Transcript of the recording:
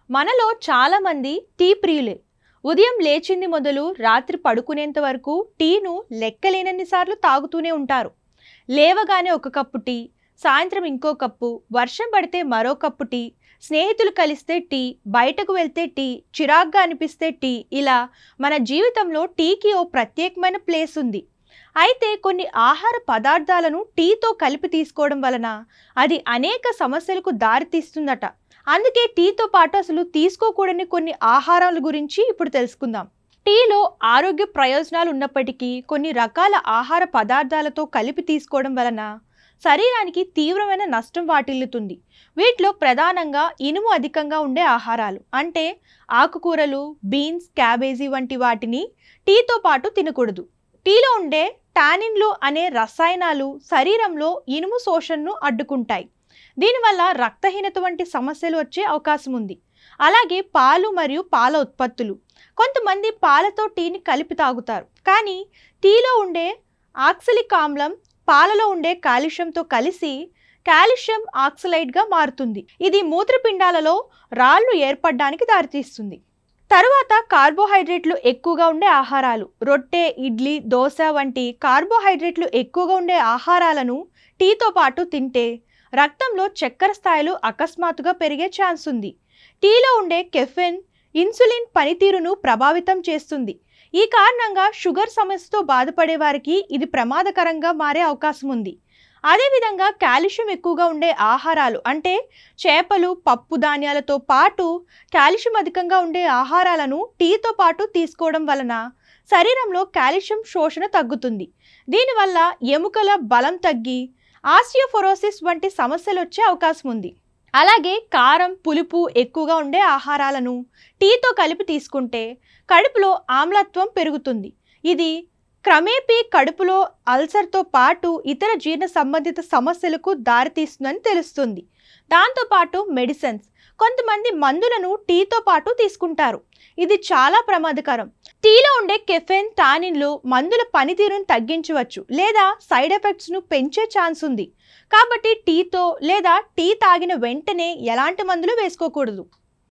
మనలో చాలా మంది టీ ప్రియులే. ఉదయం లేచింది మొదలు రాత్రి పడుకునేంత వరకు టీను లెక్కలేనన్ని సార్లు తాగుతూనే ఉంటారు. లేవగానే ఒక కప్పు టీ, సాయంత్రం ఇంకో కప్పు, వర్షం పడితే మరో కప్పు టీ, స్నేహితులు కలిస్తే టీ, బయటకు వెళ్తే టీ, చిరాగ్గా అనిపిస్తే టీ, ఇలా మన జీవితంలో టీకి ఓ ప్రత్యేకమైన ప్లేస్ ఉంది. అయితే కొన్ని ఆహార పదార్థాలను టీతో కలిపి తీసుకోవడం వలన అది అనేక సమస్యలకు దారితీస్తుందట. అందుకే టీతో పాటు అసలు తీసుకోకూడని కొన్ని ఆహారాల గురించి ఇప్పుడు తెలుసుకుందాం. టీలో ఆరోగ్య ప్రయోజనాలు ఉన్నప్పటికీ కొన్ని రకాల ఆహార పదార్థాలతో కలిపి తీసుకోవడం వలన శరీరానికి తీవ్రమైన నష్టం వాటిల్లుతుంది. వీటిలో ప్రధానంగా ఇనుము అధికంగా ఉండే ఆహారాలు అంటే ఆకుకూరలు, బీన్స్, క్యాబేజీ వంటి వాటిని టీతో పాటు తినకూడదు. టీలో ఉండే టానిన్లు అనే రసాయనాలు శరీరంలో ఇనుము శోషణను అడ్డుకుంటాయి. దీనివల్ల రక్తహీనత వంటి సమస్యలు వచ్చే అవకాశం ఉంది. అలాగే పాలు మరియు పాల ఉత్పత్తులు. కొంతమంది పాలతో టీని కలిపి తాగుతారు, కానీ టీలో ఉండే ఆక్సలిక్ ఆమ్లం పాలలో ఉండే కాల్షియంతో కలిసి కాల్షియం ఆక్సలైడ్గా మారుతుంది. ఇది మూత్రపిండాలలో రాళ్ళు ఏర్పడడానికి దారితీస్తుంది. తరువాత కార్బోహైడ్రేట్లు ఎక్కువగా ఉండే ఆహారాలు. రొట్టె, ఇడ్లీ, దోశ వంటి కార్బోహైడ్రేట్లు ఎక్కువగా ఉండే ఆహారాలను టీతో పాటు తింటే రక్తంలో చక్కెర స్థాయిలు అకస్మాత్తుగా పెరిగే ఛాన్స్ ఉంది. టీలో ఉండే కెఫెన్ ఇన్సులిన్ పనితీరును ప్రభావితం చేస్తుంది. ఈ కారణంగా షుగర్ సమస్యతో బాధపడే వారికి ఇది ప్రమాదకరంగా మారే అవకాశం ఉంది. అదేవిధంగా కాల్షియం ఎక్కువగా ఉండే ఆహారాలు అంటే చేపలు, పప్పు ధాన్యాలతో పాటు కాల్షియం అధికంగా ఉండే ఆహారాలను టీతో పాటు తీసుకోవడం వలన శరీరంలో కాల్షియం శోషణ తగ్గుతుంది. దీనివల్ల ఎముకల బలం తగ్గి ఆస్టియోపోరోసిస్ వంటి సమస్యలు వచ్చే అవకాశం ఉంది. అలాగే కారం, పులుపు ఎక్కువగా ఉండే ఆహారాలను టీతో కలిపి తీసుకుంటే కడుపులో ఆమ్లత్వం పెరుగుతుంది. ఇది క్రమేపీ కడుపులో అల్సర్తో పాటు ఇతర జీర్ణ సంబంధిత సమస్యలకు దారితీస్తుందని తెలుస్తుంది. దాంతోపాటు మెడిసిన్స్, కొంతమంది మందులను టీతో పాటు తీసుకుంటారు. ఇది చాలా ప్రమాదకరం. టీలో ఉండే కెఫెన్, టానిన్లు మందుల పనితీరును తగ్గించవచ్చు లేదా సైడ్ ఎఫెక్ట్స్ను పెంచే ఛాన్స్ ఉంది. కాబట్టి టీతో లేదా టీ తాగిన వెంటనే ఎలాంటి మందులు వేసుకోకూడదు.